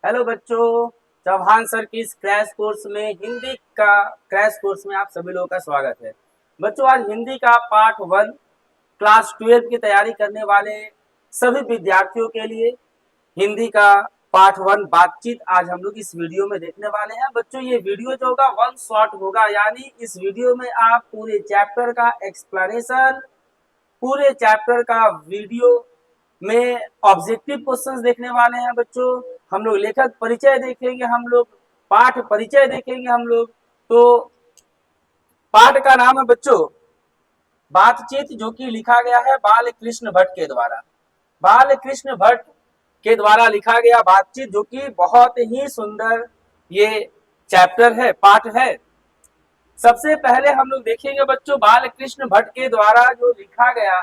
Hello बच्चों, Chauhan sir की इस क्रैश कोर्स में हिंदी का क्रैश कोर्स में आप सभी लोगों का स्वागत है। बच्चों, आज हिंदी का पार्ट 1 क्लास 12 की तैयारी करने वाले सभी विद्यार्थियों के लिए हिंदी का पार्ट 1 बातचीत आज हम लोग इस वीडियो में देखने वाले हैं। बच्चों, ये वीडियो जो होगा वन शॉट होगा, यानी इस वीडियो में आप पूरे चैप्टर का एक्सप्लेनेशन, पूरे चैप्टर का वीडियो में ऑब्जेक्टिव क्वेश्चंस देखने वाले हैं। बच्चों, हम लोग लेखक परिचय देखेंगे, हम लोग पाठ परिचय देखेंगे। हम लोग तो पाठ का नाम है बच्चों बातचीत, जो कि लिखा गया है बाल कृष्ण भट्ट के द्वारा। बाल कृष्ण भट्ट के द्वारा लिखा गया बातचीत, जो कि बहुत ही सुंदर ये चैप्टर है, पाठ है। सबसे पहले हम लोग देखेंगे बच्चों बाल कृष्ण भट्ट के द्वारा जो लिखा गया,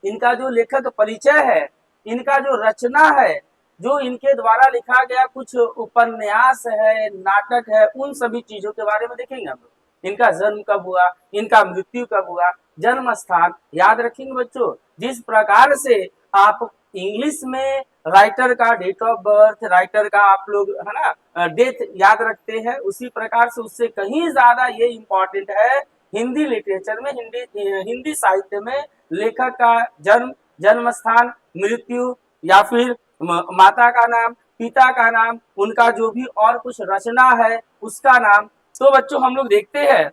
इनका जो लेखक परिचय है, इनका जो रचना है, जो इनके द्वारा लिखा गया कुछ उपन्यास है, नाटक है, उन सभी चीजों के बारे में देखेंगे हम लोग। इनका जन्म कब हुआ, इनका मृत्यु कब हुआ, जन्म स्थान याद रखेंगे बच्चों। जिस प्रकार से आप इंग्लिश में राइटर का डेट ऑफ बर्थ, राइटर का आप लोग है ना डेथ याद रखते हैं, उसी प्रकार से उससे कहीं ज्यादा ये इंपॉर्टेंट है हिंदी लिटरेचर में, हिंदी साहित्य में लेखक का जन्म, जन्म स्थान, मृत्यु, या फिर माता का नाम, पिता का नाम, उनका जो भी और कुछ रचना है उसका नाम। तो बच्चों हम लोग देखते हैं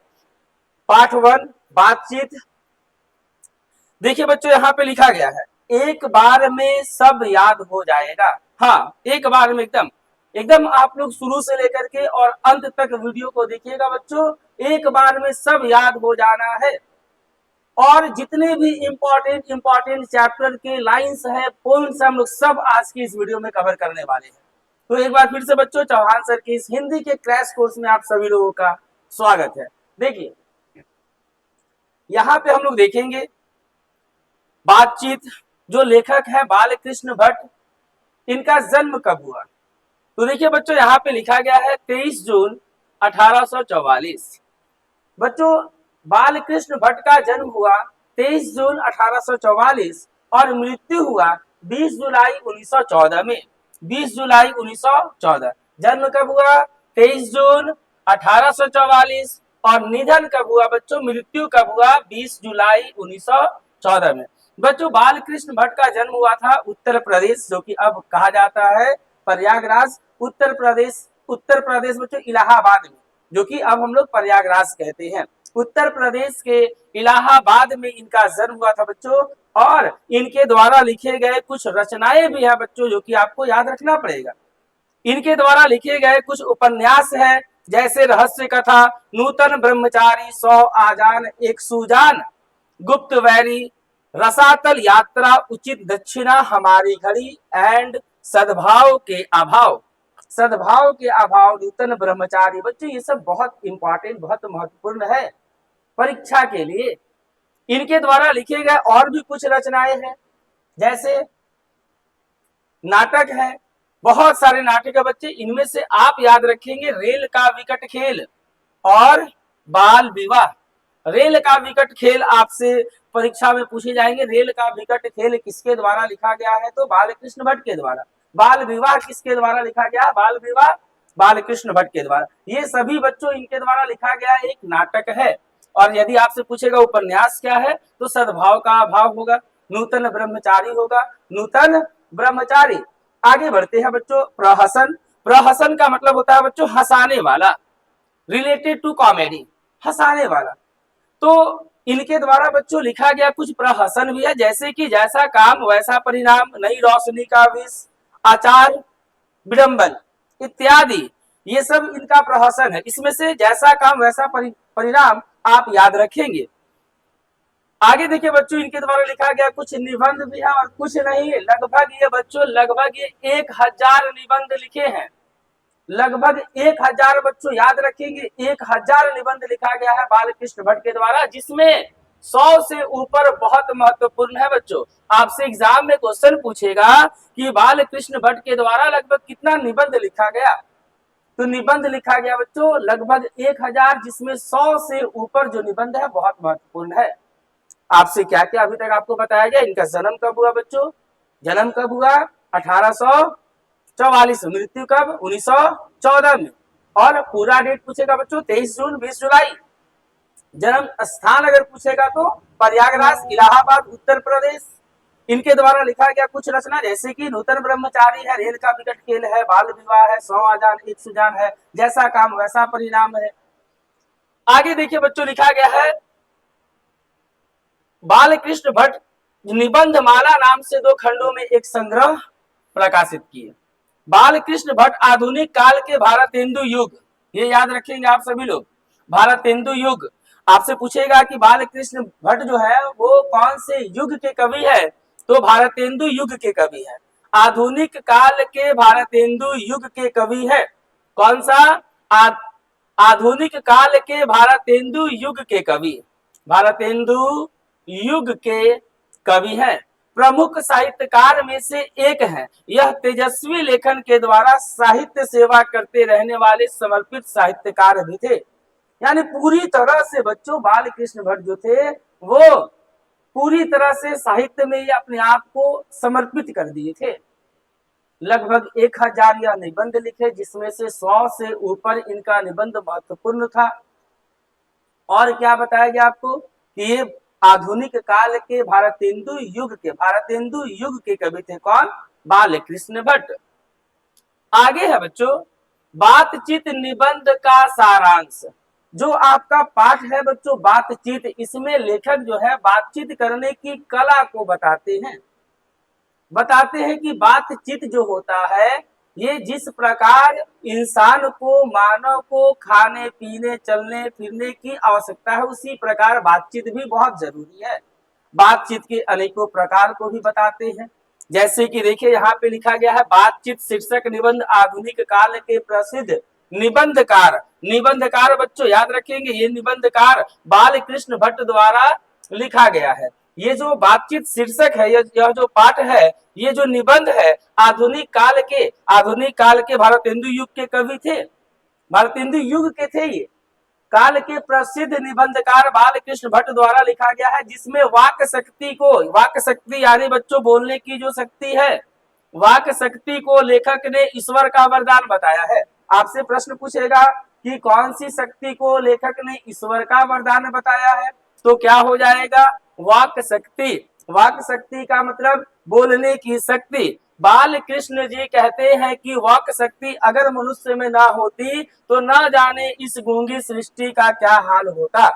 पार्ट 1 बातचीत। देखिए बच्चों, यहाँ पे लिखा गया है एक बार में सब याद हो जाएगा। हाँ, एक बार में एकदम एकदम आप लोग शुरू से लेकर के और अंत तक वीडियो को देखिएगा बच्चों, एक बार में सब याद हो जाना है। और जितने भी इंपॉर्टेंट चैप्टर के लाइंस है, पॉइंट्स हम लोग सब आज की इस वीडियो में कवर करने वाले हैं। तो एक बार फिर से बच्चों चौहान सर की इस हिंदी के क्रैश कोर्स में आप सभी लोगों का स्वागत है। देखिए यहाँ पे हम लोग देखेंगे बातचीत, जो लेखक है बाल कृष्ण भट्ट, इनका जन्म कब हुआ। तो देखिए बच्चों यहाँ पे लिखा गया है 23 जून 1844। बच्चों, बाल कृष्ण भट्ट का जन्म हुआ 23 जून 1844 और मृत्यु हुआ 20 जुलाई 1914 में। 20 जुलाई 1914 जन्म कब हुआ 23 जून 1844 और निधन कब हुआ बच्चों, मृत्यु कब हुआ 20 जुलाई 1914 में। बच्चों, बाल कृष्ण भट्ट का जन्म हुआ था उत्तर प्रदेश, जो कि अब कहा जाता है प्रयागराज, उत्तर प्रदेश। उत्तर प्रदेश बच्चों इलाहाबाद में, जो कि अब हम लोग प्रयागराज कहते हैं। उत्तर प्रदेश के इलाहाबाद में इनका जन्म हुआ था बच्चों। और इनके द्वारा लिखे गए कुछ रचनाएं भी है बच्चों, जो कि आपको याद रखना पड़ेगा। इनके द्वारा लिखे गए कुछ उपन्यास है, जैसे रहस्य कथा, नूतन ब्रह्मचारी, 100 आजान एक सुजान, गुप्त वैरी, रसातल यात्रा, उचित दक्षिणा, हमारी घड़ी एंड सद्भाव के अभाव। सद्भाव के अभाव, नूतन ब्रह्मचारी। बच्चों ये सब बहुत इंपॉर्टेंट, बहुत महत्वपूर्ण है परीक्षा के लिए। इनके द्वारा लिखे गए और भी कुछ रचनाएं हैं, जैसे नाटक है, बहुत सारे नाटक है बच्चे। इनमें से आप याद रखेंगे रेल का विकट खेल और बाल विवाह। रेल का विकट खेल आपसे परीक्षा में पूछे जाएंगे। रेल का विकट खेल किसके द्वारा लिखा गया है, तो बाल कृष्ण भट्ट के द्वारा। बाल विवाह किसके द्वारा लिखा गया, बाल विवाह बाल कृष्ण भट्ट के द्वारा। ये सभी बच्चों इनके द्वारा लिखा गया एक नाटक है। और यदि आपसे पूछेगा उपन्यास क्या है, तो सद्भाव का अभाव होगा, नूतन ब्रह्मचारी होगा, नूतन ब्रह्मचारी। आगे बढ़ते हैं बच्चों, प्रहसन। प्रहसन का मतलब होता है बच्चों हंसाने वाला, रिलेटेड टू कॉमेडी, हंसाने वाला। तो इनके द्वारा बच्चों लिखा गया कुछ प्रहसन भी है, जैसे कि जैसा काम वैसा परिणाम, नई रोशनी का विष, आचार विडंबन इत्यादि। ये सब इनका प्रहसन है। इसमें से जैसा काम वैसा परिणाम आप याद रखेंगे। आगे देखिए बच्चों, इनके द्वारा लिखा गया कुछ निबंध भी है और कुछ नहीं है। लगभग ये बच्चों लगभग ये 1000 निबंध लिखे हैं। लगभग 1000 बच्चों याद रखेंगे, 1000 निबंध लिखा गया है बाल कृष्ण भट्ट के द्वारा, जिसमें 100 से ऊपर बहुत महत्वपूर्ण है बच्चों। आपसे एग्जाम में क्वेश्चन पूछेगा कि बाल कृष्ण भट्ट के द्वारा लगभग कितना निबंध लिखा गया, तो निबंध लिखा गया बच्चों लगभग 1000, जिसमें 100 से ऊपर जो निबंध है बहुत महत्वपूर्ण है। आपसे क्या क्या अभी तक आपको बताया गया। इनका जन्म कब हुआ बच्चों, जन्म कब हुआ 1800 44 में। मृत्यु कब? 1914 में। और पूरा डेट पूछेगा बच्चों 23 जून 20 जुलाई। जन्म स्थान अगर पूछेगा तो प्रयागराज, इलाहाबाद, उत्तर प्रदेश। इनके द्वारा लिखा गया कुछ रचना जैसे कि नूतन ब्रह्मचारी है, रेल का विकट खेल है, बाल विवाह है, 100 आजान 1 सुजान है, जैसा काम वैसा परिणाम है। आगे देखिए बच्चों लिखा गया है बालकृष्ण भट्ट निबंध माला नाम से 2 खंडों में एक संग्रह प्रकाशित किए। बालकृष्ण भट्ट आधुनिक काल के भारतेंदु युग, ये याद रखेंगे आप सभी लोग, भारतेंदु युग। आपसे पूछेगा कि बालकृष्ण भट्ट जो है वो कौन से युग के कवि है, तो भारतेंदु युग के कवि है। आधुनिक काल के भारतेंदु युग के कवि है। कौन सा? आधुनिक काल के भारतेंदु युग के कवि, भारतेंदु युग के कवि हैं। प्रमुख साहित्यकार में से एक हैं। यह तेजस्वी लेखन के द्वारा साहित्य सेवा करते रहने वाले समर्पित साहित्यकार भी थे। यानी पूरी तरह से बच्चों बालकृष्ण भट्ट जो थे वो पूरी तरह से साहित्य में अपने आप को समर्पित कर दिए थे। लगभग 1000 यह निबंध लिखे, जिसमें से 100 से ऊपर इनका निबंध महत्वपूर्ण था। और क्या बताया गया आपको कि ये आधुनिक काल के भारतेंदु युग के कवि थे। कौन? बालकृष्ण भट्ट। आगे है बच्चों बातचीत निबंध का सारांश। जो आपका पाठ है बच्चों बातचीत, इसमें लेखक जो है बातचीत करने की कला को बताते हैं कि बातचीत जो होता है ये जिस प्रकार इंसान को, मानव को खाने पीने चलने फिरने की आवश्यकता है, उसी प्रकार बातचीत भी बहुत जरूरी है। बातचीत के अनेकों प्रकार को भी बताते हैं। जैसे कि देखिए यहाँ पे लिखा गया है बातचीत शीर्षक निबंध आधुनिक काल के प्रसिद्ध निबंधकार बच्चों याद रखेंगे, ये निबंधकार बालकृष्ण भट्ट द्वारा लिखा गया है। ये जो बातचीत शीर्षक है, यह जो पाठ है, ये जो निबंध है आधुनिक काल के भारतेंदु युग के कवि थे, भारतेंदु युग के थे। ये काल के प्रसिद्ध निबंधकार बालकृष्ण भट्ट द्वारा लिखा गया है, जिसमें वाक शक्ति यानी बच्चों बोलने की जो शक्ति है, वाक शक्ति को लेखक ने ईश्वर का वरदान बताया है। आपसे प्रश्न पूछेगा कि कौन सी शक्ति को लेखक ने ईश्वर का वरदान बताया है, तो क्या हो जाएगा? वाक शक्ति। वाक शक्ति का मतलब बोलने की शक्ति। बालकृष्ण जी कहते हैं कि वाक शक्ति अगर मनुष्य में ना होती तो ना जाने इस गूंगी सृष्टि का क्या हाल होता।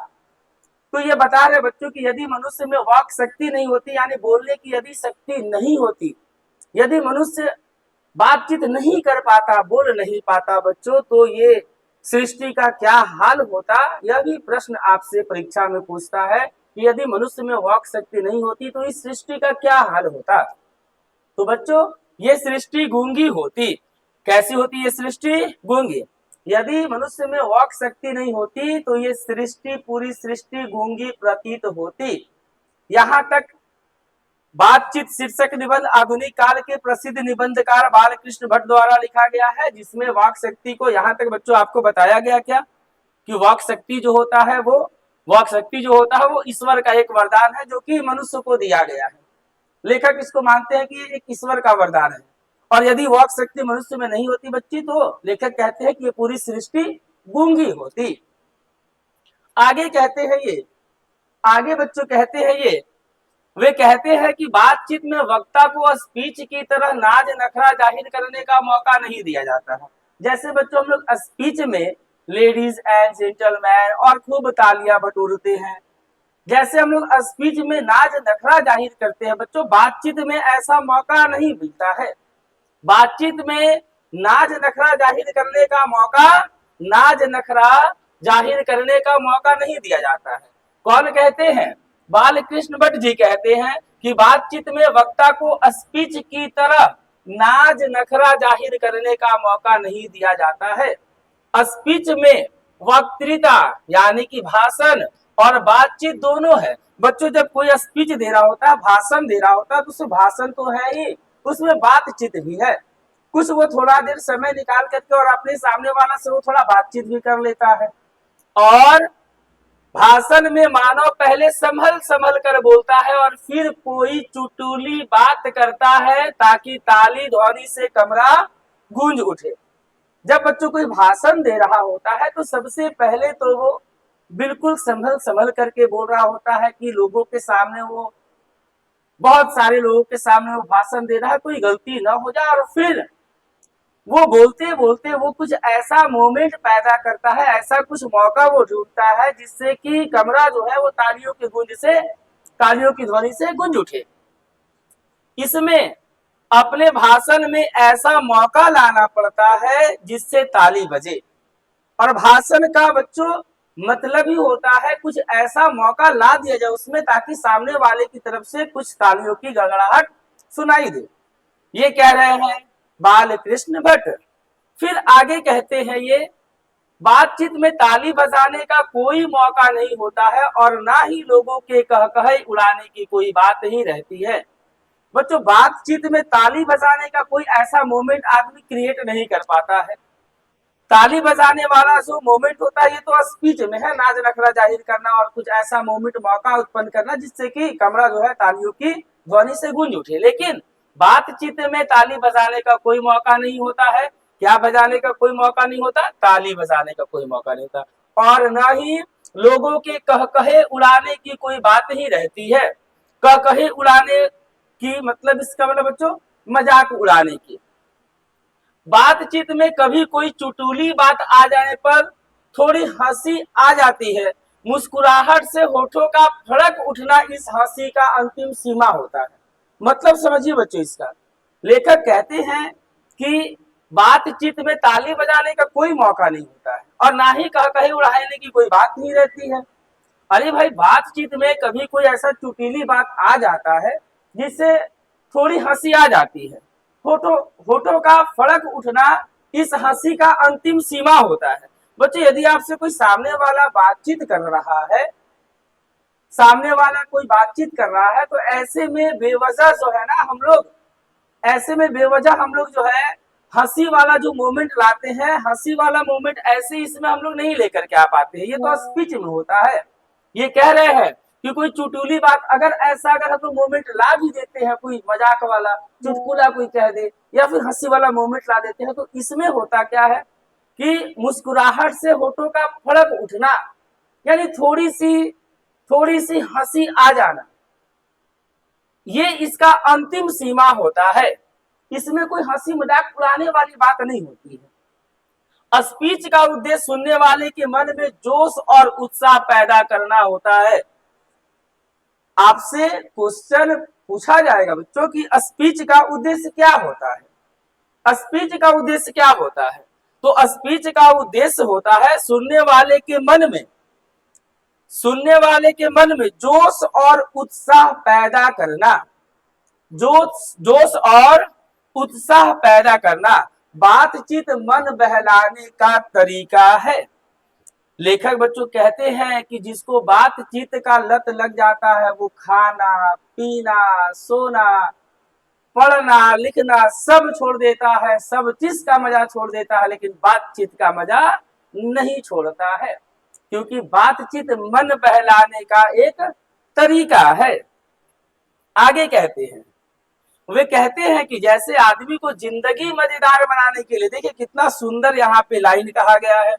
तो ये बता रहे बच्चों कि यदि मनुष्य में वाक शक्ति नहीं होती, यानी बोलने की यदि शक्ति नहीं होती, यदि मनुष्य बातचीत नहीं कर पाता, बोल नहीं पाता बच्चों, तो ये सृष्टि का क्या हाल होता। यह भी प्रश्न आपसे परीक्षा में पूछता है कि यदि मनुष्य में वाक शक्ति नहीं होती तो इस सृष्टि का क्या हाल होता। तो बच्चों ये सृष्टि गूंगी होती। कैसी होती ये सृष्टि? गूंगी। यदि मनुष्य में वाक शक्ति नहीं होती तो ये सृष्टि, पूरी सृष्टि गूंगी प्रतीत होती। यहाँ तक बातचीत शीर्षक निबंध आधुनिक काल के प्रसिद्ध निबंधकार बालकृष्ण भट्ट द्वारा लिखा गया है, जिसमें वाक शक्ति को यहाँ तक बच्चों आपको बताया गया क्या कि वाक शक्ति जो होता है वो ईश्वर का एक वरदान है जो कि मनुष्य को दिया गया है। लेखक इसको मानते हैं कि एक ईश्वर का वरदान है। और यदि वाक शक्ति मनुष्य में नहीं होती बच्ची, तो लेखक कहते हैं कि ये पूरी सृष्टि गूंगी होती। आगे कहते हैं ये, आगे बच्चों कहते हैं ये, वे कहते हैं कि बातचीत में वक्ता को स्पीच की तरह नाज नखरा जाहिर करने का मौका नहीं दिया जाता है। जैसे बच्चों हम लोग स्पीच में लेडीज एंड जेंटलमैन और खूब तालियां बटोरते हैं, जैसे हम लोग स्पीच में नाज नखरा जाहिर करते हैं बच्चों, बातचीत में ऐसा मौका नहीं मिलता है। बातचीत में नाज नखरा जाहिर करने का मौका नहीं दिया जाता है। कौन कहते हैं? बालकृष्ण भट्ट जी कहते हैं कि बातचीत में वक्ता को स्पीच की तरह नाज नखरा जाहिर करने का मौका नहीं दिया जाता है। स्पीच में वक्तृता यानी कि भाषण और बातचीत दोनों है। बच्चों जब कोई स्पीच दे रहा होता है, भाषण दे रहा होता है, तो उसमें भाषण तो है ही, उसमें बातचीत भी है। कुछ वो थोड़ा देर समय निकाल करके और अपने सामने वाला से वो थोड़ा बातचीत भी कर लेता है। और भाषण में मानव पहले संभल कर बोलता है और फिर कोई चुटुली बात करता है ताकि ताली ध्वनि से कमरा गूंज उठे। जब बच्चों कोई भाषण दे रहा होता है तो सबसे पहले तो वो बिल्कुल संभल संभल करके बोल रहा होता है कि लोगों के सामने वो, बहुत सारे लोगों के सामने वो भाषण दे रहा है, कोई गलती ना हो जाए। और फिर वो बोलते बोलते वो कुछ ऐसा मोमेंट पैदा करता है, ऐसा कुछ मौका वो ढूंढता है जिससे कि कमरा जो है वो तालियों की गूंज से, तालियों की ध्वनि से गूंज उठे। इसमें अपने भाषण में ऐसा मौका लाना पड़ता है जिससे ताली बजे। और भाषण का बच्चों मतलब ही होता है कुछ ऐसा मौका ला दिया जाए उसमें, ताकि सामने वाले की तरफ से कुछ तालियों की गड़गड़ाहट सुनाई दे। ये कह रहे हैं बाल कृष्ण भट्ट। फिर आगे कहते हैं ये, बातचीत में ताली बजाने का कोई मौका नहीं होता है और ना ही लोगों के कह कहे उड़ाने की कोई बात ही रहती है। बच्चों बातचीत में ताली बजाने का कोई ऐसा मोमेंट आदमी क्रिएट नहीं कर पाता है। ताली बजाने वाला जो मोमेंट होता है ये तो स्पीच में है, नाज नखरा जाहिर करना और कुछ ऐसा मोमेंट मौका उत्पन्न करना जिससे कि कमरा जो है तालियों की ध्वनि से गूंज उठे। लेकिन बातचीत में ताली बजाने का कोई मौका नहीं होता है। क्या बजाने का कोई मौका नहीं होता? ताली बजाने का कोई मौका नहीं होता। और न ही लोगों के कह कहे उड़ाने की कोई बात ही रहती है। कह कहे उड़ाने की मतलब इसका मतलब बच्चों मजाक उड़ाने की। बातचीत में कभी कोई चुटुली बात आ जाने पर थोड़ी हंसी आ जाती है। मुस्कुराहट से होठों का फड़क उठना इस हंसी का अंतिम सीमा होता है। मतलब समझिए बच्चों इसका, लेखक कहते हैं कि बातचीत में ताली बजाने का कोई मौका नहीं होता है और ना ही कह कहे उड़ाने की कोई बात नहीं रहती है। अरे भाई बातचीत में कभी कोई ऐसा चुटीली बात आ जाता है जिससे थोड़ी हंसी आ जाती है। होठों का फड़क उठना इस हंसी का अंतिम सीमा होता है। बच्चों यदि आपसे कोई सामने वाला बातचीत कर रहा है, सामने वाला कोई बातचीत कर रहा है तो ऐसे में बेवजह जो है ना हम लोग, ऐसे में बेवजह हम लोग जो है हंसी वाला जो मोमेंट लाते हैं, हंसी वाला मोमेंट ऐसे इसमें हम लोग नहीं लेकर के आ पाते हैं। ये तो स्पीच में होता है। ये कह रहे हैं कि कोई चुटुली बात अगर ऐसा अगर हम लोग मोमेंट ला भी देते हैं, कोई मजाक वाला चुटकुला कोई कह दे या फिर हंसी वाला मोमेंट ला देते हैं, तो इसमें होता क्या है कि मुस्कुराहट से होठों का फड़क उठना, यानी थोड़ी सी हंसी आ जाना, ये इसका अंतिम सीमा होता है। इसमें कोई हंसी मजाक उड़ाने वाली बात नहीं होती है। स्पीच का उद्देश्य सुनने वाले के मन में जोश और उत्साह पैदा करना होता है। आपसे क्वेश्चन पूछा जाएगा बच्चों कि स्पीच का उद्देश्य क्या होता है? स्पीच का उद्देश्य क्या होता है? तो स्पीच का उद्देश्य होता है सुनने वाले के मन में जोश और उत्साह पैदा करना। जोश और उत्साह पैदा करना बातचीत मन बहलाने का तरीका है। लेखक बच्चों कहते हैं कि जिसको बातचीत का लत लग जाता है वो खाना पीना सोना पढ़ना लिखना सब छोड़ देता है, सब चीज का मजा छोड़ देता है, लेकिन बातचीत का मजा नहीं छोड़ता है, क्योंकि बातचीत मन बहलाने का एक तरीका है। आगे कहते हैं, वे कहते हैं कि जैसे आदमी को जिंदगी मजेदार बनाने के लिए, देखिए कितना सुंदर यहाँ पे लाइन कहा गया है।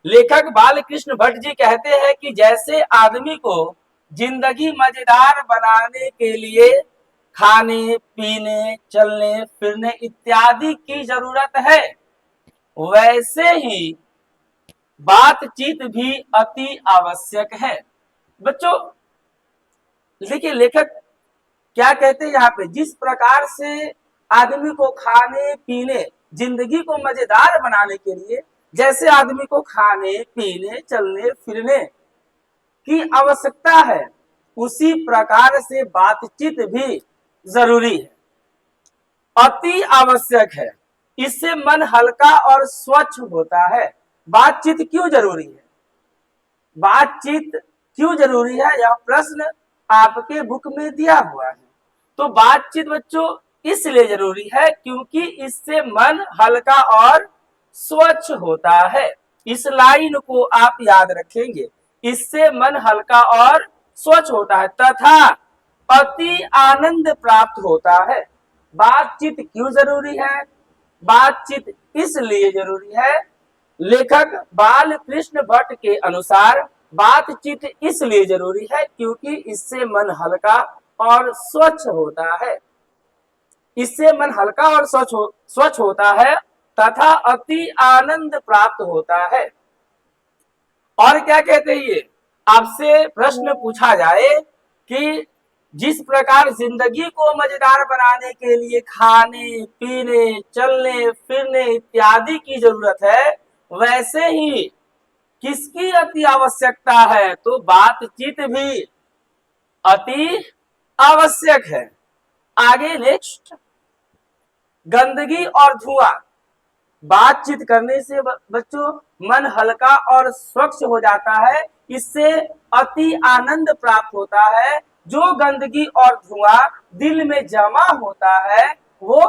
लेखक बालकृष्ण भट्ट जी कहते हैं कि जैसे आदमी को जिंदगी मजेदार बनाने के लिए खाने पीने चलने फिरने इत्यादि की जरूरत है, वैसे ही बातचीत भी अति आवश्यक है। बच्चों देखिए लेखक क्या कहते हैं यहाँ पे, जिस प्रकार से आदमी को खाने पीने जिंदगी को मजेदार बनाने के लिए जैसे आदमी को खाने पीने चलने फिरने की आवश्यकता है, उसी प्रकार से बातचीत भी जरूरी है, अति आवश्यक है। इससे मन हल्का और स्वच्छ होता है। बातचीत क्यों जरूरी है? बातचीत क्यों जरूरी है, यह प्रश्न आपके बुक में दिया हुआ है। तो बातचीत बच्चों इसलिए जरूरी है क्योंकि इससे मन हल्का और स्वच्छ होता है। इस लाइन को आप याद रखेंगे, इससे मन हल्का और स्वच्छ होता है तथा अति आनंद प्राप्त होता है। बातचीत क्यों जरूरी है? बातचीत इसलिए जरूरी है। लेखक बाल कृष्ण भट्ट के अनुसार बातचीत इसलिए जरूरी है क्योंकि इससे मन हल्का और स्वच्छ होता है। इससे मन हल्का और स्वच्छ होता है तथा अति आनंद प्राप्त होता है। और क्या कहते हैं ये, आपसे प्रश्न पूछा जाए कि जिस प्रकार जिंदगी को मजेदार बनाने के लिए खाने पीने चलने फिरने इत्यादि की जरूरत है, वैसे ही किसकी अति आवश्यकता है, तो बातचीत भी अति आवश्यक है। आगे नेक्स्ट, गंदगी और धुआं। बातचीत करने से बच्चों मन हल्का और स्वच्छ हो जाता है, इससे अति आनंद प्राप्त होता है। जो गंदगी और धुआं दिल में जमा होता है वो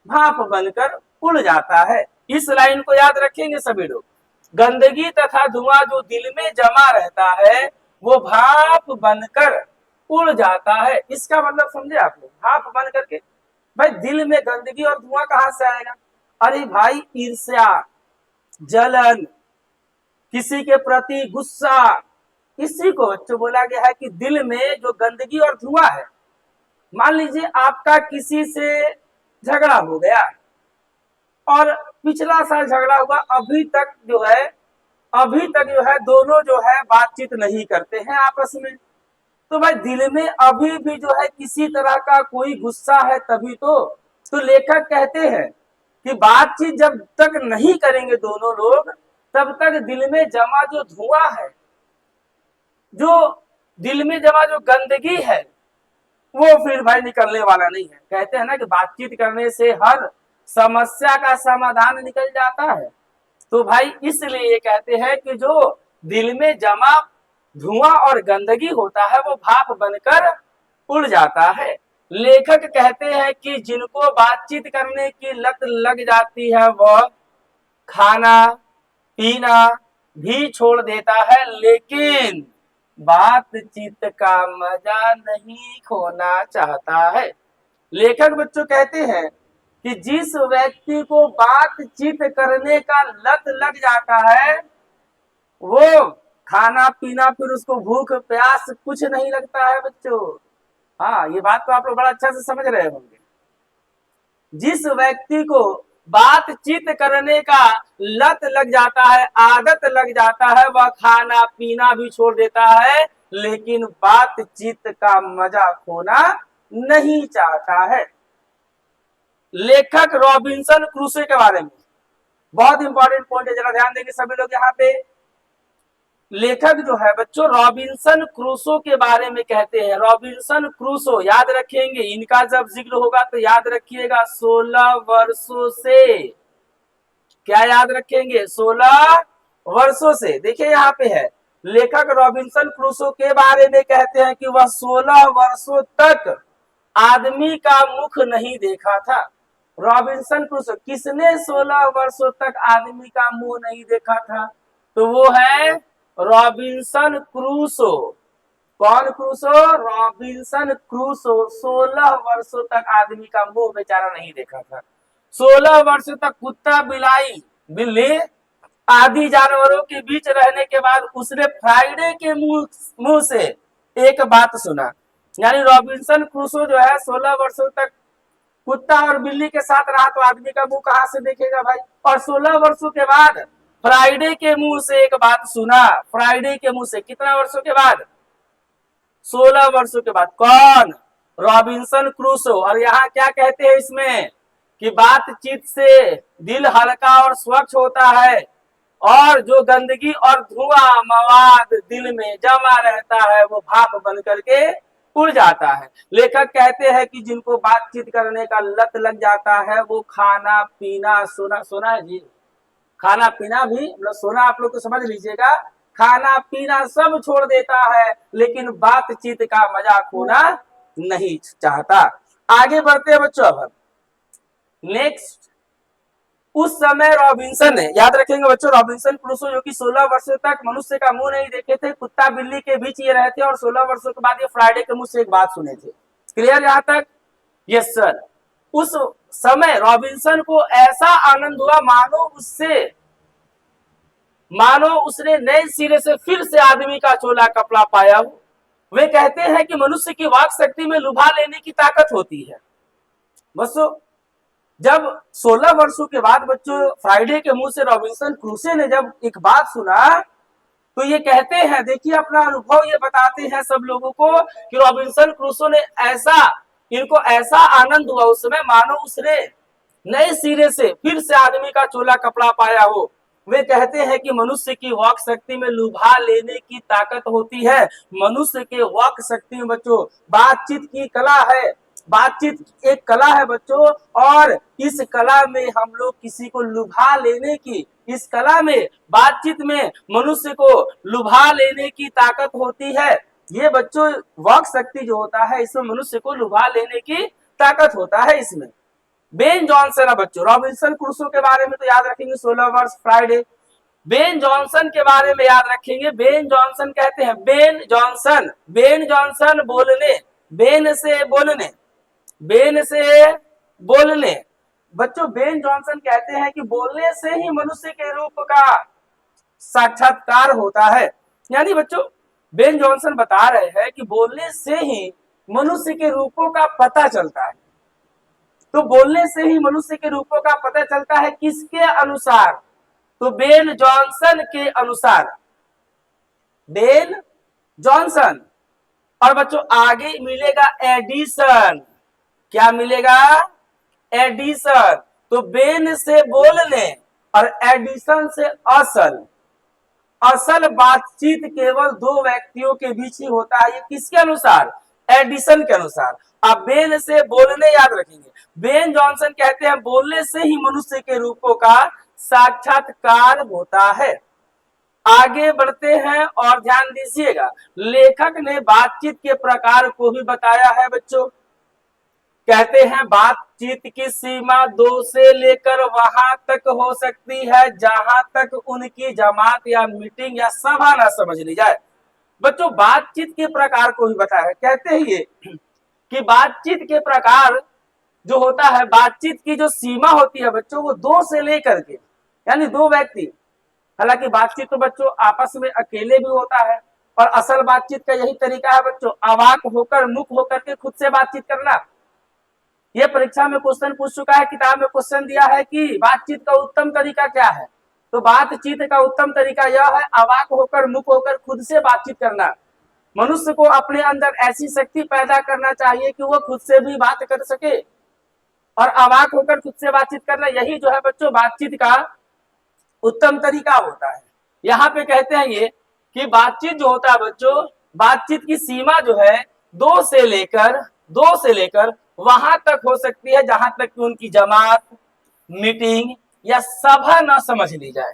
भाप बनकर उड़ जाता है। इस लाइन को याद रखेंगे सभी लोग। गंदगी तथा धुआं जो दिल में जमा रहता है वो भाप बनकर उड़ जाता है। इसका मतलब समझे आप लोग, भाप बन करके। भाई दिल में गंदगी और धुआं कहां से आएगा? अरे भाई ईर्ष्या, जलन, किसी के प्रति गुस्सा, इसी को बच्चों बोला गया है कि दिल में जो गंदगी और धुआं है। मान लीजिए आपका किसी से झगड़ा हो गया और पिछला साल झगड़ा हुआ, अभी तक जो है दोनों जो है बातचीत नहीं करते हैं आपस में। तो भाई दिल में अभी भी जो है किसी तरह का कोई गुस्सा है तभी तो लेखक कहते हैं कि बातचीत जब तक नहीं करेंगे दोनों लोग तब तक दिल में जमा जो धुआं है, जो दिल में जमा जो गंदगी है वो फिर भाई निकलने वाला नहीं है। कहते हैं ना कि बातचीत करने से हर समस्या का समाधान निकल जाता है। तो भाई इसलिए ये कहते हैं कि जो दिल में जमा धुआं और गंदगी होता है वो भाप बनकर उड़ जाता है। लेखक कहते हैं कि जिनको बातचीत करने की लत लग जाती है वह खाना पीना भी छोड़ देता है, लेकिन बातचीत का मजा नहीं खोना चाहता है। लेखक बच्चों कहते हैं कि जिस व्यक्ति को बातचीत करने का लत लग जाता है वो खाना पीना फिर उसको भूख प्यास कुछ नहीं लगता है बच्चों। हाँ, ये बात तो आप लोग बड़ा अच्छा से समझ रहे होंगे। जिस व्यक्ति को बातचीत करने का लत लग जाता है, आदत लग जाता है, वह खाना पीना भी छोड़ देता है, लेकिन बातचीत का मजा खोना नहीं चाहता है। लेखक रॉबिन्सन क्रूसो के बारे में बहुत इंपॉर्टेंट पॉइंट है, जरा ध्यान देंगे सभी लोग यहाँ पे। लेखक जो है बच्चों रॉबिन्सन क्रूसो के बारे में कहते हैं। रॉबिन्सन क्रूसो याद रखेंगे, इनका जब जिक्र होगा तो याद रखिएगा 16 वर्षों से। क्या याद रखेंगे? 16 वर्षों से। देखिए यहाँ पे है, लेखक रॉबिन्सन क्रूसो के बारे में कहते हैं कि वह 16 वर्षों तक आदमी का मुख नहीं देखा था। रॉबिन्सन क्रूसो, किसने 16 वर्षों तक आदमी का मुंह नहीं देखा था? तो वो है रॉबिन्सन क्रूसो। कौन क्रूसो? रॉबिन्सन क्रूसो 16 वर्षों तक आदमी का मुंह बेचारा नहीं देखा था। 16 वर्षों तक कुत्ता बिलाई बिल्ली आदि जानवरों के बीच रहने के बाद उसने फ्राइडे के मुंह से एक बात सुना। यानी रॉबिन्सन क्रूसो जो है 16 वर्षों तक कुत्ता और बिल्ली के साथ रहा, तो आदमी का मुंह कहां से देखेगा भाई? और 16 वर्षों के बाद फ्राइडे के मुंह से एक बात सुना। फ्राइडे के मुंह से कितना वर्षों के बाद? 16 वर्षों के बाद। कौन? Robinson Crusoe. और यहाँ क्या कहते हैं इसमें कि बातचीत से दिल हल्का और स्वच्छ होता है और जो गंदगी और धुआं मवाद दिल में जमा रहता है वो भाप बन करके उड़ जाता है। लेखक कहते हैं कि जिनको बातचीत करने का लत लग जाता है वो खाना पीना सोना है जी, खाना पीना भी मतलब सोना आप लोग तो समझ लीजिएगा, खाना पीना सब छोड़ देता है, लेकिन बातचीत का मजा खोना नहीं चाहता। आगे बढ़ते हैं बच्चों। अब नेक्स्ट, उस समय रॉबिन्सन ने, याद रखेंगे बच्चों, रॉबिन्सन क्रूसो जो कि 16 वर्षों तक मनुष्य का मुंह नहीं देखे थे, कुत्ता बिल्ली के बीच ये रहते और 16 वर्षों के बाद ये फ्राइडे के मुंह से एक बात सुने थे। क्लियर यहाँ तक? Yes sir. उस समय रॉबिन्सन को ऐसा आनंद हुआ मानो उसने नए सिरे से फिर से आदमी का चोला कपड़ा पाया हो। वे कहते हैं कि मनुष्य की वाक शक्ति में लुभा लेने की ताकत होती है। बच्चों, जब 16 वर्षों के बाद बच्चों फ्राइडे के मुंह से रॉबिन्सन क्रूसो ने जब एक बात सुना, तो ये कहते हैं, देखिए अपना अनुभव ये बताते हैं सब लोगों को कि रॉबिन्सन क्रूसो ने इनको ऐसा आनंद हुआ उस समय मानो उसने नए सिरे से फिर से आदमी का चोला कपड़ा पाया हो। वे कहते हैं कि मनुष्य की वाक शक्ति में लुभा लेने की ताकत होती है। मनुष्य के वाक शक्ति में बच्चों बातचीत की कला है। बातचीत एक कला है बच्चों, और इस कला में हम लोग किसी को लुभा लेने की, इस कला में बातचीत में मनुष्य को लुभा लेने की ताकत होती है। ये बच्चों वाक शक्ति जो होता है इसमें मनुष्य को लुभा लेने की ताकत होता है। इसमें बेन जॉनसन है बच्चों। रॉबिन्सन क्रूसो के बारे में तो याद रखेंगे 16 वर्ष फ्राइडे। बेन जॉनसन के बारे में याद रखेंगे। बेन जॉनसन कहते हैं, बेन जॉनसन बोलने, बेन से बोलने बच्चों बेन जॉनसन कहते हैं कि बोलने से ही मनुष्य के रूप का साक्षात्कार होता है। यानी बच्चों बेन जॉनसन बता रहे हैं कि बोलने से ही मनुष्य के रूपों का पता चलता है। तो बोलने से ही मनुष्य के रूपों का पता चलता है, किसके अनुसार? तो बेन जॉनसन के अनुसार, बेन जॉनसन। और बच्चों आगे मिलेगा एडिसन। क्या मिलेगा? एडिसन। तो बेन से बोलने और एडिसन से असल बातचीत केवल दो व्यक्तियों के बीच ही होता है। ये किसके अनुसार? एडिसन के अनुसार। अब बेन से बोलने याद रखेंगे। बेन जॉनसन कहते हैं बोलने से ही मनुष्य के रूपों का साक्षात्कार होता है। आगे बढ़ते हैं और ध्यान दीजिएगा, लेखक ने बातचीत के प्रकार को भी बताया है बच्चों। कहते हैं बातचीत की सीमा 2 से लेकर वहां तक हो सकती है जहां तक उनकी जमात या मीटिंग या सभा ना समझ ली जाए। बच्चों बातचीत के प्रकार को भी बताया। कहते हैं ये कि बातचीत के प्रकार जो होता है, बातचीत की जो सीमा होती है बच्चों, वो 2 से लेकर के, यानी 2 व्यक्ति। हालांकि बातचीत तो बच्चों आपस में अकेले भी होता है, और असल बातचीत का यही तरीका है बच्चों, अवाक होकर मुख होकर के खुद से बातचीत करना। ये परीक्षा में क्वेश्चन पूछ चुका है, किताब में क्वेश्चन दिया है कि बातचीत का उत्तम तरीका क्या है। तो बातचीत का उत्तम तरीका यह है अवाक होकर मुख होकर खुद से बातचीत करना। मनुष्य को अपने अंदर ऐसी शक्ति पैदा करना चाहिए कि वह खुद से भी बात कर सके, और अवाक होकर खुद से बातचीत करना, यही जो है बच्चों बातचीत का उत्तम तरीका होता है। यहाँ पे कहते हैं ये कि बातचीत जो होता है बच्चों, बातचीत की सीमा जो है 2 से लेकर वहां तक हो सकती है जहां तक कि उनकी जमात, मीटिंग या सभा न समझ ली जाए।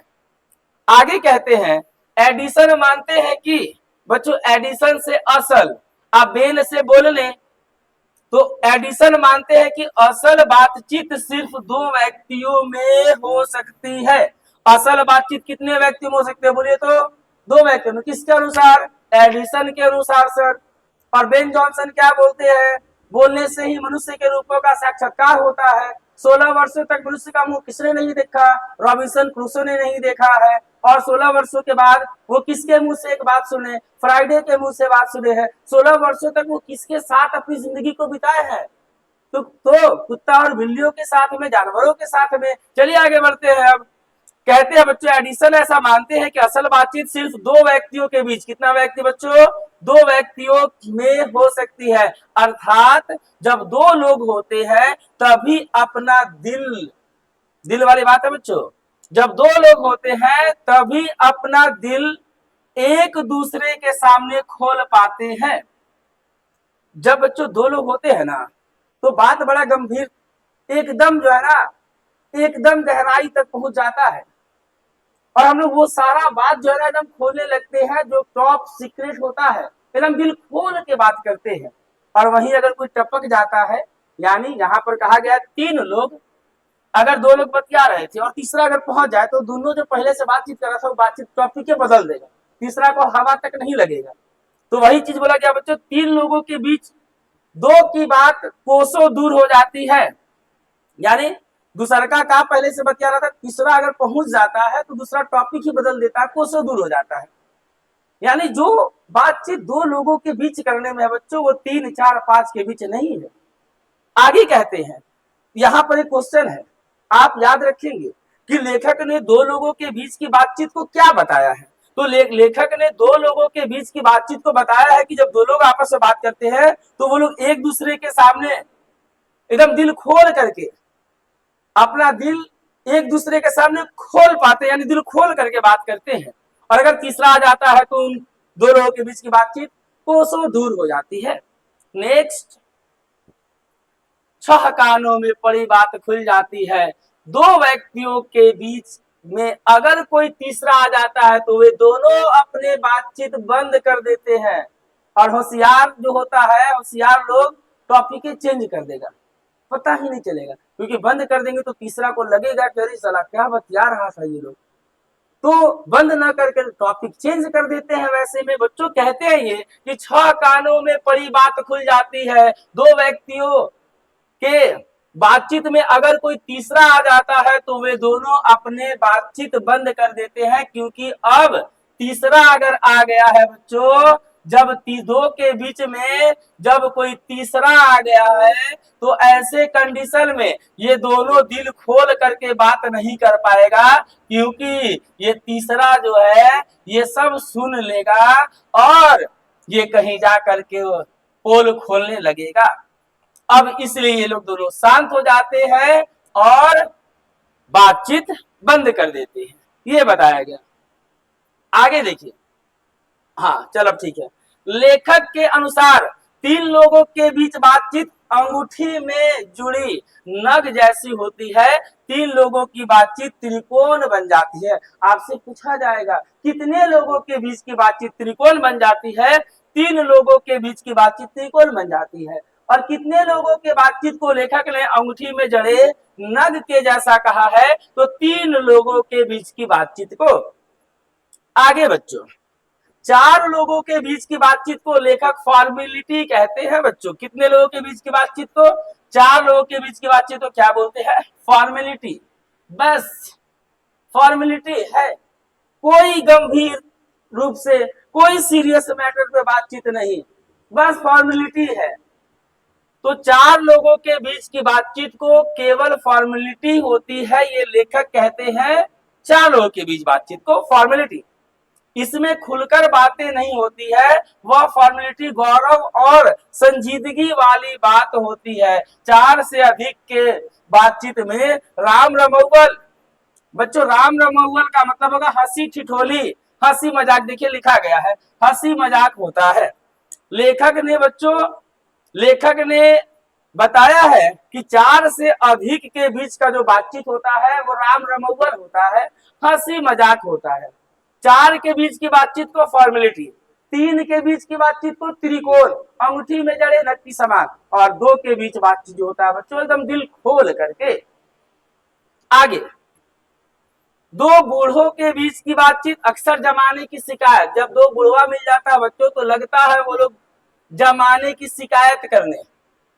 आगे कहते हैं एडिसन मानते हैं कि बच्चों एडिसन से असल, आप बेन से बोल लें तो एडिसन मानते हैं कि असल बातचीत सिर्फ 2 व्यक्तियों में हो सकती है। असल बातचीत कितने व्यक्तियों में हो सकती है बोलिए तो? 2 व्यक्तियों में। किसके अनुसार? एडिसन के अनुसार सर। और बेन जॉनसन क्या बोलते हैं? बोलने से ही मनुष्य के रूपों का साक्षात्कार होता है। 16 वर्षों तक मनुष्य का मुंह किसने नहीं देखा? रॉबिन्सन क्रूसो ने नहीं देखा है। और 16 वर्षों के बाद वो किसके मुंह से एक बात सुने? फ्राइडे के मुंह से बात सुने हैं। 16 वर्षों तक वो किसके साथ अपनी जिंदगी को बिताए हैं? तो कुत्ता और बिल्लियों के साथ में, जानवरों के साथ में। चलिए आगे बढ़ते हैं। अब कहते हैं बच्चों एडिसन ऐसा मानते हैं कि असल बातचीत सिर्फ 2 व्यक्तियों के बीच, कितना व्यक्ति बच्चों? 2 व्यक्तियों में हो सकती है। अर्थात जब 2 लोग होते हैं तभी अपना दिल वाली बात है बच्चों, जब 2 लोग होते हैं तभी अपना दिल एक दूसरे के सामने खोल पाते हैं। जब बच्चों 2 लोग होते हैं ना तो बात बड़ा गंभीर, एकदम जो है ना, एकदम गहराई तक पहुंच जाता है, और हम लोग वो सारा बात जो है ना एकदम खोलने लगते हैं, जो टॉप सीक्रेट होता है एकदम दिल खोल के बात करते हैं। और वहीं अगर कोई टपक जाता है, यानी यहाँ पर कहा गया 3 लोग, अगर 2 लोग बतिया रहे थे और तीसरा अगर पहुंच जाए तो दोनों जो पहले से बातचीत कर रहा था वो बातचीत टॉपिक के बदल देगा, तीसरा को हवा तक नहीं लगेगा। तो वही चीज बोला गया बच्चों, 3 लोगों के बीच 2 की बात कोसों दूर हो जाती है। यानी दूसरा का पहले से बतिया रहा था, तीसरा अगर पहुंच जाता है तो दूसरा टॉपिक ही बदल देता है, कोसों दूर हो जाता है। यानी जो बातचीत दो लोगों के बीच करने में है बच्चों, वो 3, 4, 5 के बीच नहीं है। आगे कहते हैं, यहां पर एक क्वेश्चन है, आप याद रखेंगे कि लेखक ने दो लोगों के बीच की बातचीत को क्या बताया है। तो लेखक ने दो लोगों के बीच की बातचीत को बताया है कि जब दो लोग आपस में बात करते हैं तो वो लोग एक दूसरे के सामने एकदम दिल खोल करके, अपना दिल एक दूसरे के सामने खोल पाते हैं, यानी दिल खोल करके बात करते हैं। और अगर तीसरा आ जाता है तो उन दो लोगों के बीच की बातचीत कोसों दूर हो जाती है। नेक्स्ट, 6 कानों में पड़ी बात खुल जाती है। दो व्यक्तियों के बीच में अगर कोई तीसरा आ जाता है तो वे दोनों अपने बातचीत बंद कर देते हैं। और होशियार जो होता है, होशियार लोग टॉपिक चेंज कर देगा, पता ही नहीं चलेगा, क्योंकि बंद कर देंगे तो तीसरा को लगेगा कि अरे साला क्या बतिया रहा था ये लोग, तो बंद ना करके टॉपिक चेंज कर देते हैं। वैसे में बच्चों कहते हैं ये कि 6 कानों में पड़ी बात खुल जाती है। दो व्यक्तियों के बातचीत में अगर कोई तीसरा आ जाता है तो वे दोनों अपने बातचीत बंद कर देते हैं, क्योंकि अब तीसरा अगर आ गया है बच्चों, जब दो के बीच में जब कोई तीसरा आ गया है तो ऐसे कंडीशन में ये दोनों दिल खोल करके बात नहीं कर पाएगा, क्योंकि ये तीसरा जो है ये सब सुन लेगा और ये कहीं जा करके पोल खोलने लगेगा। अब इसलिए ये लोग दोनों शांत हो जाते हैं और बातचीत बंद कर देते हैं, ये बताया गया। आगे देखिए, हाँ चलो ठीक है। लेखक के अनुसार 3 लोगों के बीच बातचीत अंगूठी में जुड़ी नग जैसी होती है। 3 लोगों की बातचीत त्रिकोण बन जाती है। आपसे पूछा जाएगा कितने लोगों के बीच की बातचीत त्रिकोण बन जाती है। 3 लोगों के बीच की बातचीत त्रिकोण बन जाती है। और कितने लोगों के बातचीत को लेखक ने अंगूठी में जड़े नग के जैसा कहा है, तो 3 लोगों के बीच की बातचीत को। आगे बच्चों, 4 लोगों के बीच की बातचीत को लेखक फॉर्मेलिटी कहते हैं। बच्चों कितने लोगों के बीच की बातचीत को, 4 लोगों के बीच की बातचीत को क्या बोलते हैं, फॉर्मेलिटी। बस फॉर्मेलिटी है, कोई गंभीर रूप से कोई सीरियस मैटर पे बातचीत नहीं, बस फॉर्मेलिटी है। तो 4 लोगों के बीच की बातचीत को केवल फॉर्मेलिटी होती है, ये लेखक कहते हैं 4 लोगों के बीच बातचीत को फॉर्मेलिटी। इसमें खुलकर बातें नहीं होती है, वह फॉर्मेलिटी गौरव और संजीदगी वाली बात होती है। 4 से अधिक के बातचीत में राम रमौवल, बच्चों राम रमौवल का मतलब होगा हंसी ठिठोली, हंसी मजाक, देखिए लिखा गया है हंसी मजाक होता है। लेखक ने बताया है कि 4 से अधिक के बीच का जो बातचीत होता है वो राम रमौवल होता है, हंसी मजाक होता है। 4 के बीच की बातचीत को फॉर्मेलिटी, 3 के बीच की बातचीत को त्रिकोण, अंगूठी में जड़े नग की समान, और 2 के बीच बातचीत जो होता है बच्चों एकदम दिल खोल करके। आगे, 2 बूढ़ों के बीच की बातचीत अक्सर जमाने की शिकायत। जब 2 बूढ़वा मिल जाता है बच्चों तो लगता है वो लोग जमाने की शिकायत करने।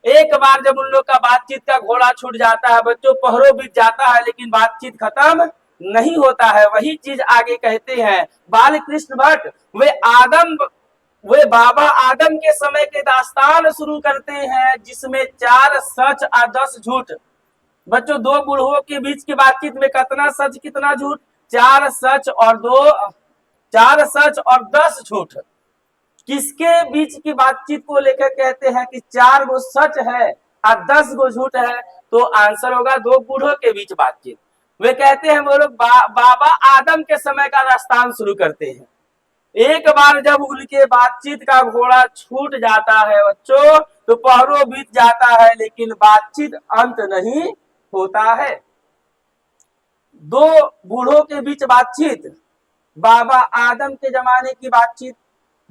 एक बार जब उन लोग का बातचीत का घोड़ा छूट जाता है बच्चों, पहरों बीत जाता है, लेकिन बातचीत खत्म नहीं होता है। वही चीज आगे कहते हैं बाल कृष्ण भट्ट, वे बाबा आदम के समय के दास्तान शुरू करते हैं, जिसमें 4 सच और 10 झूठ। बच्चों 2 बूढ़ों के बीच की बातचीत में कितना सच कितना झूठ, 4 सच और 10 झूठ। किसके बीच की बातचीत को लेकर कहते हैं कि 4 गो सच है और 10 गो झूठ है, तो आंसर होगा 2 बूढ़ों के बीच बातचीत। वे कहते हैं वो लोग बाबा आदम के समय का दास्तान शुरू करते हैं। एक बार जब उनके बातचीत का घोड़ा छूट जाता है बच्चों तो पहरों बीत जाता है, लेकिन बातचीत अंत नहीं होता है। 2 बूढ़ों के बीच बातचीत, बाबा आदम के जमाने की बातचीत,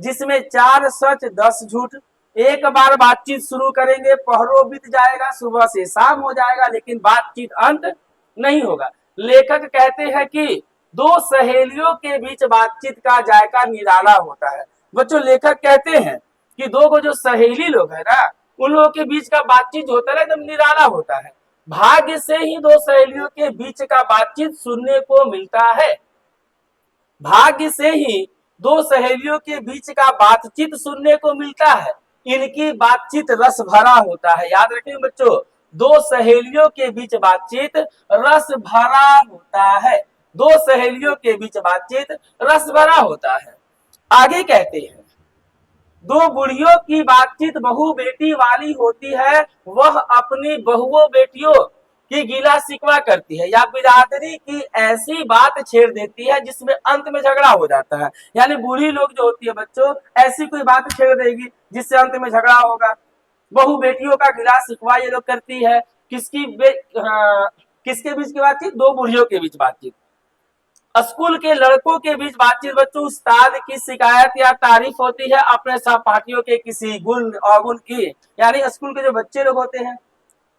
जिसमें 4 सच 10 झूठ। एक बार बातचीत शुरू करेंगे, पहरों बीत जाएगा, सुबह से शाम हो जाएगा, लेकिन बातचीत अंत नहीं होगा। लेखक कहते हैं कि 2 सहेलियों के बीच बातचीत का जायका निराला होता है। बच्चों लेखक कहते हैं कि 2 को जो सहेली लोग है ना, उन लोगों के बीच का बातचीत होता है एकदम निराला होता है। भाग्य से ही दो सहेलियों के बीच का बातचीत सुनने को मिलता है। भाग्य से ही दो सहेलियों के बीच का बातचीत सुनने को मिलता है। इनकी बातचीत रस भरा होता है। याद रखें बच्चों, दो सहेलियों के बीच बातचीत रस भरा होता है। दो सहेलियों के बीच बातचीत रस भरा होता है। आगे कहते हैं, दो बुढ़ियों की बातचीत बहू बेटी वाली होती है। वह अपनी बहुओं बेटियों की गिला शिकवा करती है या बिरादरी की ऐसी बात छेड़ देती है जिसमें अंत में झगड़ा हो जाता है। यानी बूढ़ी लोग जो होती है बच्चों, ऐसी कोई बात छेड़ देगी जिससे अंत में झगड़ा होगा। बहु बेटियों का गिला शिकवा ये लोग करती है। किसके बीच की बातचीत? दो बूढ़ियों के बीच बातचीत। स्कूल के लड़कों के बीच बातचीत बच्चों उस्ताद की शिकायत या तारीफ होती है अपने सहपाठियों के किसी गुण अवगुण की। यानी स्कूल के जो बच्चे लोग होते हैं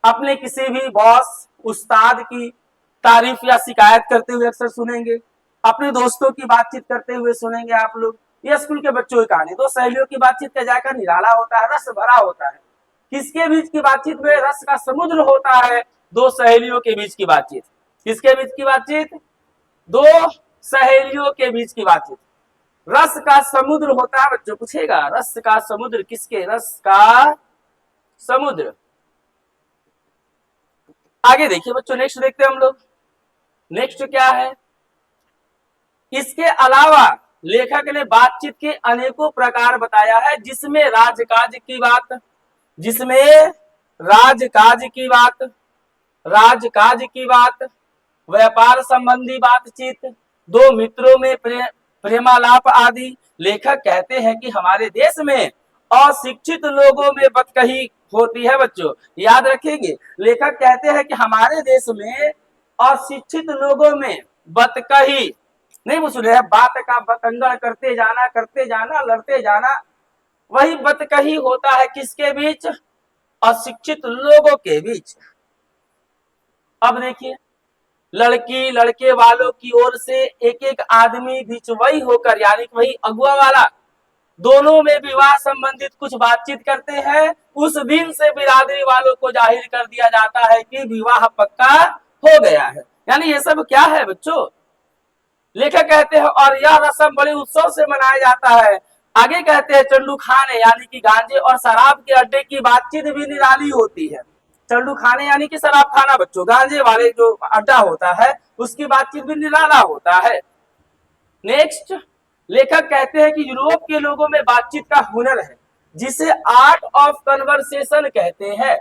अपने किसी भी बॉस उस्ताद की तारीफ या शिकायत करते हुए अक्सर सुनेंगे। अपने दोस्तों की बातचीत करते हुए सुनेंगे आप लोग। ये स्कूल के बच्चों की कहानी। दो सहेलियों की बातचीत का जाकर निराला होता है, रस भरा होता है। किसके बीच की बातचीत में रस का समुद्र होता है? दो सहेलियों के बीच की बातचीत। किसके बीच की बातचीत? दो सहेलियों के बीच की बातचीत रस का समुद्र होता है। बच्चों पूछेगा, रस का समुद्र किसके? रस का समुद्र। आगे देखिए बच्चों, नेक्स्ट देखते हैं हम लोग। नेक्स्ट क्या है? इसके अलावा लेखक ने बातचीत के अनेकों प्रकार बताया है, जिसमें राजकाज की बात, राजकाज की बात, व्यापार संबंधी बातचीत, दो मित्रों में प्रेमालाप आदि। लेखक कहते हैं कि हमारे देश में अशिक्षित लोगों में बतकही होती है। बच्चों याद रखेंगे, लेखक कहते हैं कि हमारे देश में अशिक्षित लोगों में बतकही नहीं सुन रहे, बात का बतंगड़ करते जाना लड़ते जाना, वही बतकही होता है। किसके बीच? अशिक्षित लोगों के बीच। अब देखिए, लड़की लड़के वालों की ओर से एक एक आदमी बीच वही होकर, यानी वही अगुआ वाला, दोनों में विवाह संबंधित कुछ बातचीत करते हैं। उस दिन से बिरादरी वालों को जाहिर कर दिया जाता है कि विवाह पक्का हो गया है। यानी ये सब क्या है बच्चों? लेखक कहते हैं और यह रस्म बड़े उत्सव से मनाया जाता है। आगे कहते हैं चंडू खाने यानी कि गांजे और शराब के अड्डे की बातचीत भी निराली होती है। चंडू खाने यानी कि शराब खाना बच्चों, गांजे वाले जो अड्डा होता है उसकी बातचीत भी निराला होता है। नेक्स्ट, लेखक कहते हैं कि यूरोप के लोगों में बातचीत का हुनर है, जिसे आर्ट ऑफ कन्वर्सेशन कहते हैं।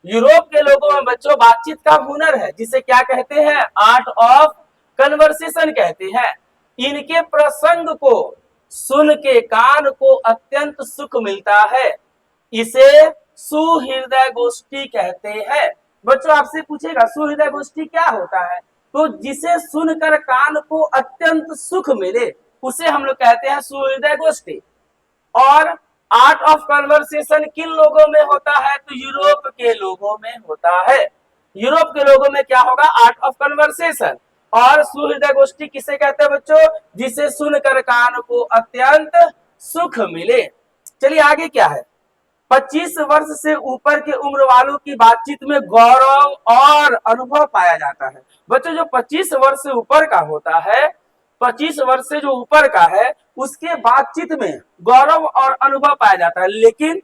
यूरोप के लोगों में बच्चों बातचीत का हुनर है, जिसे क्या कहते हैं? आर्ट ऑफ कन्वर्सेशन कहते हैं। इनके प्रसंग को सुन के कान को अत्यंत सुख मिलता है। इसे सुहृदय गोष्ठी कहते हैं। बच्चों आपसे पूछेगा सुहृदय गोष्ठी क्या होता है? तो जिसे सुनकर कान को अत्यंत सुख मिले उसे हम लोग कहते हैं सुहृदय गोष्ठी। और आर्ट ऑफ कन्वर्सेशन किन लोगों में होता है? तो यूरोप के लोगों में होता है। यूरोप के लोगों में क्या होगा? Art of conversation. और सुहृदय गोष्ठी किसे कहते हैं बच्चों? जिसे सुनकर कान को अत्यंत सुख मिले। चलिए आगे क्या है? 25 वर्ष से ऊपर के उम्र वालों की बातचीत में गौरव और अनुभव पाया जाता है। बच्चों जो 25 वर्ष से ऊपर का होता है, 25 वर्ष से जो ऊपर का है उसके बातचीत में गौरव और अनुभव पाया जाता है। लेकिन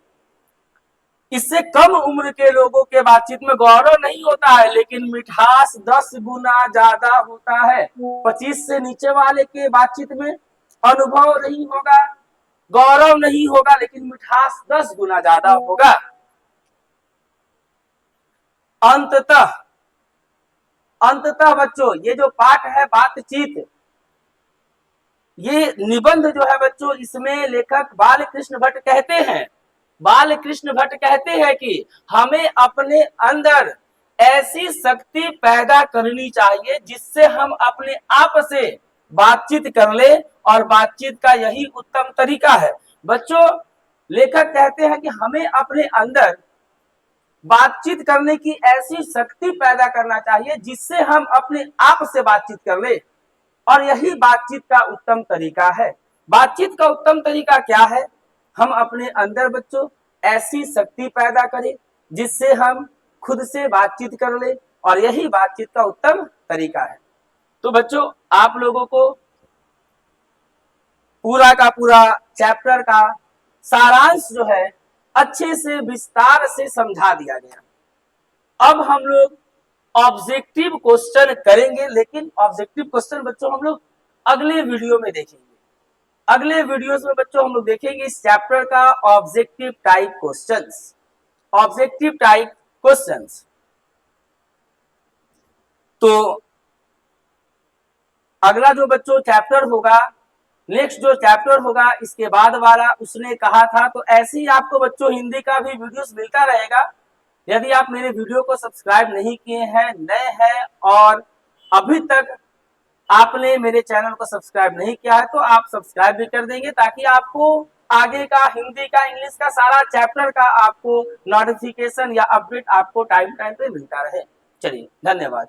इससे कम उम्र के लोगों के बातचीत में गौरव नहीं होता है, लेकिन मिठास 10 गुना ज्यादा होता है। 25 से नीचे वाले के बातचीत में अनुभव नहीं होगा, गौरव नहीं होगा, लेकिन मिठास 10 गुना ज्यादा होगा। अंततः बच्चों ये जो पाठ है बातचीत, ये निबंध जो है बच्चों, इसमें लेखक बालकृष्ण भट्ट कहते हैं कि हमें अपने अंदर ऐसी शक्ति पैदा करनी चाहिए जिससे हम अपने आप से बातचीत कर ले, और बातचीत का यही उत्तम तरीका है। बच्चों लेखक कहते हैं कि हमें अपने अंदर बातचीत करने की ऐसी शक्ति पैदा करना चाहिए जिससे हम अपने आप से बातचीत कर ले, और यही बातचीत का उत्तम तरीका है। बातचीत का उत्तम तरीका क्या है? हम अपने अंदर बच्चों ऐसी शक्ति पैदा करें जिससे हम खुद से बातचीत कर ले, और यही बातचीत का उत्तम तरीका है। तो बच्चों आप लोगों को पूरा का पूरा चैप्टर का सारांश जो है अच्छे से विस्तार से समझा दिया गया। अब हम लोग ऑब्जेक्टिव क्वेश्चन करेंगे, लेकिन ऑब्जेक्टिव क्वेश्चन बच्चों हम लोग अगले वीडियो में देखेंगे। अगले वीडियोस में बच्चों हम लोग देखेंगे इस चैप्टर का objective type questions, objective type questions. तो अगला जो बच्चों चैप्टर होगा, नेक्स्ट जो चैप्टर होगा इसके बाद वाला उसने कहा था, तो ऐसे ही आपको बच्चों हिंदी का भी वीडियोस मिलता रहेगा। यदि आप मेरे वीडियो को सब्सक्राइब नहीं किए हैं, नए हैं और अभी तक आपने मेरे चैनल को सब्सक्राइब नहीं किया है, तो आप सब्सक्राइब भी कर देंगे, ताकि आपको आगे का हिंदी का, इंग्लिश का सारा चैप्टर का आपको नोटिफिकेशन या अपडेट आपको टाइम टाइम पे मिलता रहे। चलिए, धन्यवाद।